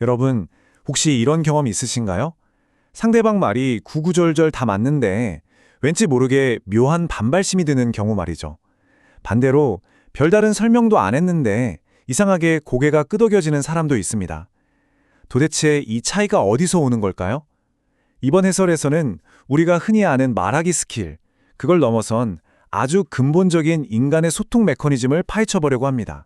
여러분, 혹시 이런 경험 있으신가요? 상대방 말이 구구절절 다 맞는데 왠지 모르게 묘한 반발심이 드는 경우 말이죠. 반대로 별다른 설명도 안 했는데 이상하게 고개가 끄덕여지는 사람도 있습니다. 도대체 이 차이가 어디서 오는 걸까요? 이번 해설에서는 우리가 흔히 아는 말하기 스킬, 그걸 넘어선 아주 근본적인 인간의 소통 메커니즘을 파헤쳐보려고 합니다.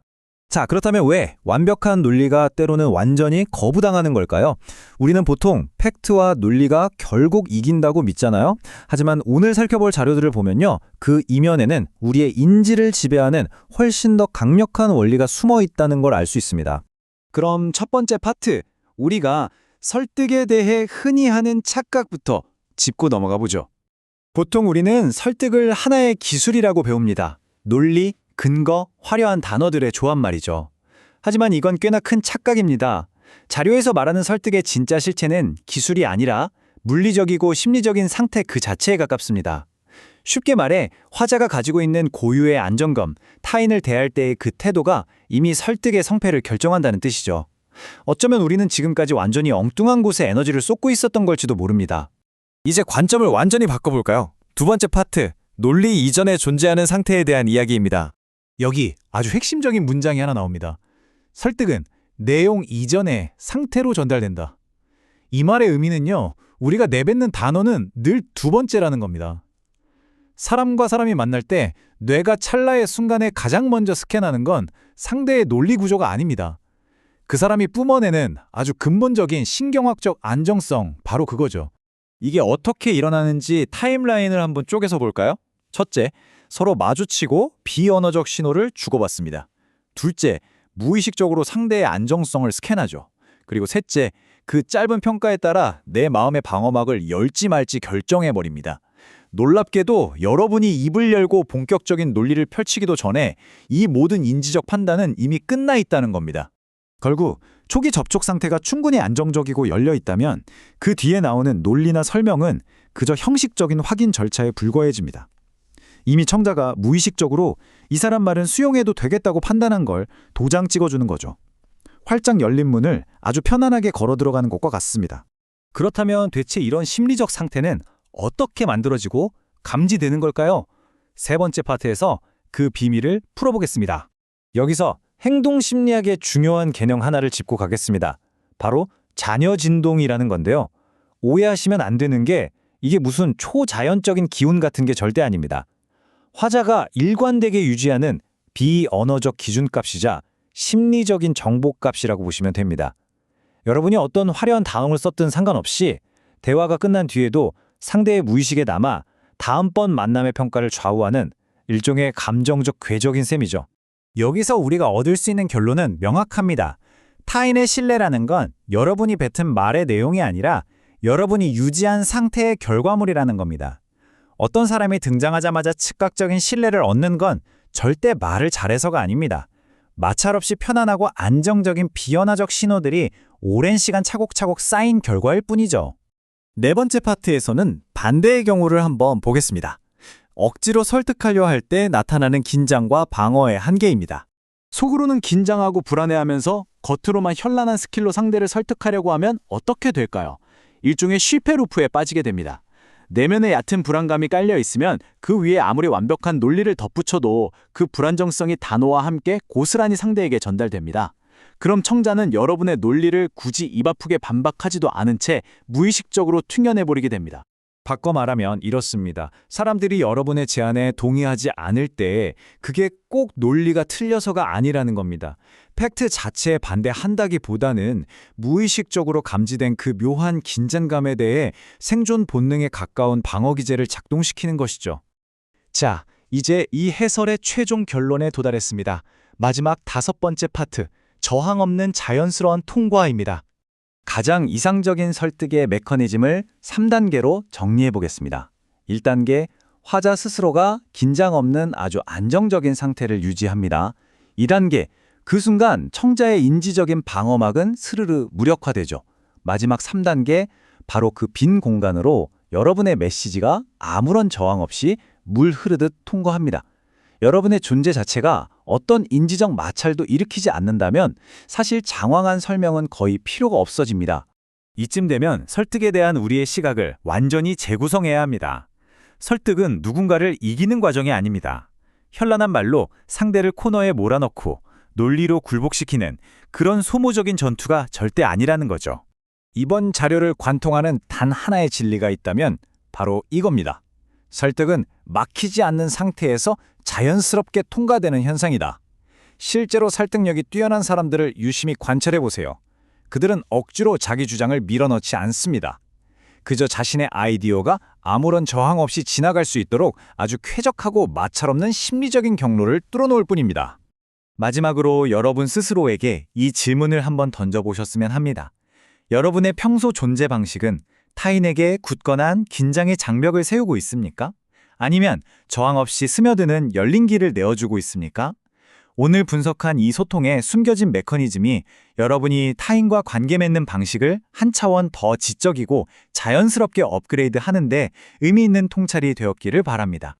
자, 그렇다면 왜 완벽한 논리가 때로는 완전히 거부당하는 걸까요? 우리는 보통 팩트와 논리가 결국 이긴다고 믿잖아요. 하지만 오늘 살펴볼 자료들을 보면요. 그 이면에는 우리의 인지를 지배하는 훨씬 더 강력한 원리가 숨어 있다는 걸 알 수 있습니다. 그럼 첫 번째 파트, 우리가 설득에 대해 흔히 하는 착각부터 짚고 넘어가 보죠. 보통 우리는 설득을 하나의 기술이라고 배웁니다. 논리, 근거, 화려한 단어들의 조합 말이죠. 하지만 이건 꽤나 큰 착각입니다. 자료에서 말하는 설득의 진짜 실체는 기술이 아니라 물리적이고 심리적인 상태 그 자체에 가깝습니다. 쉽게 말해 화자가 가지고 있는 고유의 안정감, 타인을 대할 때의 그 태도가 이미 설득의 성패를 결정한다는 뜻이죠. 어쩌면 우리는 지금까지 완전히 엉뚱한 곳에 에너지를 쏟고 있었던 걸지도 모릅니다. 이제 관점을 완전히 바꿔볼까요? 두 번째 파트, 논리 이전에 존재하는 상태에 대한 이야기입니다. 여기 아주 핵심적인 문장이 하나 나옵니다. 설득은 내용 이전의 상태로 전달된다. 이 말의 의미는요, 우리가 내뱉는 단어는 늘 두 번째라는 겁니다. 사람과 사람이 만날 때 뇌가 찰나의 순간에 가장 먼저 스캔하는 건 상대의 논리 구조가 아닙니다. 그 사람이 뿜어내는 아주 근본적인 신경학적 안정성, 바로 그거죠. 이게 어떻게 일어나는지 타임라인을 한번 쪼개서 볼까요? 첫째, 서로 마주치고 비언어적 신호를 주고받습니다. 둘째, 무의식적으로 상대의 안정성을 스캔하죠. 그리고 셋째, 그 짧은 평가에 따라 내 마음의 방어막을 열지 말지 결정해버립니다. 놀랍게도 여러분이 입을 열고 본격적인 논리를 펼치기도 전에 이 모든 인지적 판단은 이미 끝나 있다는 겁니다. 결국 초기 접촉 상태가 충분히 안정적이고 열려 있다면 그 뒤에 나오는 논리나 설명은 그저 형식적인 확인 절차에 불과해집니다. 이미 청자가 무의식적으로 이 사람 말은 수용해도 되겠다고 판단한 걸 도장 찍어주는 거죠. 활짝 열린 문을 아주 편안하게 걸어 들어가는 것과 같습니다. 그렇다면 대체 이런 심리적 상태는 어떻게 만들어지고 감지되는 걸까요? 세 번째 파트에서 그 비밀을 풀어보겠습니다. 여기서 행동심리학의 중요한 개념 하나를 짚고 가겠습니다. 바로 자녀진동이라는 건데요. 오해하시면 안 되는 게 이게 무슨 초자연적인 기운 같은 게 절대 아닙니다. 화자가 일관되게 유지하는 비언어적 기준값이자 심리적인 정보값이라고 보시면 됩니다. 여러분이 어떤 화려한 단어를 썼든 상관없이 대화가 끝난 뒤에도 상대의 무의식에 남아 다음번 만남의 평가를 좌우하는 일종의 감정적 궤적인 셈이죠. 여기서 우리가 얻을 수 있는 결론은 명확합니다. 타인의 신뢰라는 건 여러분이 뱉은 말의 내용이 아니라 여러분이 유지한 상태의 결과물이라는 겁니다. 어떤 사람이 등장하자마자 즉각적인 신뢰를 얻는 건 절대 말을 잘해서가 아닙니다. 마찰없이 편안하고 안정적인 비언어적 신호들이 오랜 시간 차곡차곡 쌓인 결과일 뿐이죠. 네 번째 파트에서는 반대의 경우를 한번 보겠습니다. 억지로 설득하려 할 때 나타나는 긴장과 방어의 한계입니다. 속으로는 긴장하고 불안해하면서 겉으로만 현란한 스킬로 상대를 설득하려고 하면 어떻게 될까요? 일종의 실패 루프에 빠지게 됩니다. 내면에 얕은 불안감이 깔려 있으면 그 위에 아무리 완벽한 논리를 덧붙여도 그 불안정성이 단어와 함께 고스란히 상대에게 전달됩니다. 그럼 청자는 여러분의 논리를 굳이 입 아프게 반박하지도 않은 채 무의식적으로 퉁겨내버리게 됩니다. 바꿔 말하면 이렇습니다. 사람들이 여러분의 제안에 동의하지 않을 때 그게 꼭 논리가 틀려서가 아니라는 겁니다. 팩트 자체에 반대한다기보다는 무의식적으로 감지된 그 묘한 긴장감에 대해 생존 본능에 가까운 방어 기제를 작동시키는 것이죠. 자, 이제 이 해설의 최종 결론에 도달했습니다. 마지막 다섯 번째 파트, 저항 없는 자연스러운 통과입니다. 가장 이상적인 설득의 메커니즘을 3단계로 정리해 보겠습니다. 1단계, 화자 스스로가 긴장 없는 아주 안정적인 상태를 유지합니다. 2단계, 그 순간 청자의 인지적인 방어막은 스르르 무력화되죠. 마지막 3단계, 바로 그 빈 공간으로 여러분의 메시지가 아무런 저항 없이 물 흐르듯 통과합니다. 여러분의 존재 자체가 어떤 인지적 마찰도 일으키지 않는다면 사실 장황한 설명은 거의 필요가 없어집니다. 이쯤 되면 설득에 대한 우리의 시각을 완전히 재구성해야 합니다. 설득은 누군가를 이기는 과정이 아닙니다. 현란한 말로 상대를 코너에 몰아넣고 논리로 굴복시키는 그런 소모적인 전투가 절대 아니라는 거죠. 이번 자료를 관통하는 단 하나의 진리가 있다면 바로 이겁니다. 설득은 막히지 않는 상태에서 자연스럽게 통과되는 현상이다. 실제로 설득력이 뛰어난 사람들을 유심히 관찰해 보세요. 그들은 억지로 자기 주장을 밀어넣지 않습니다. 그저 자신의 아이디어가 아무런 저항 없이 지나갈 수 있도록 아주 쾌적하고 마찰없는 심리적인 경로를 뚫어놓을 뿐입니다. 마지막으로 여러분 스스로에게 이 질문을 한번 던져보셨으면 합니다. 여러분의 평소 존재 방식은 타인에게 굳건한 긴장의 장벽을 세우고 있습니까? 아니면 저항 없이 스며드는 열린 길을 내어주고 있습니까? 오늘 분석한 이 소통의 숨겨진 메커니즘이 여러분이 타인과 관계 맺는 방식을 한 차원 더 지적이고 자연스럽게 업그레이드 하는데 의미 있는 통찰이 되었기를 바랍니다.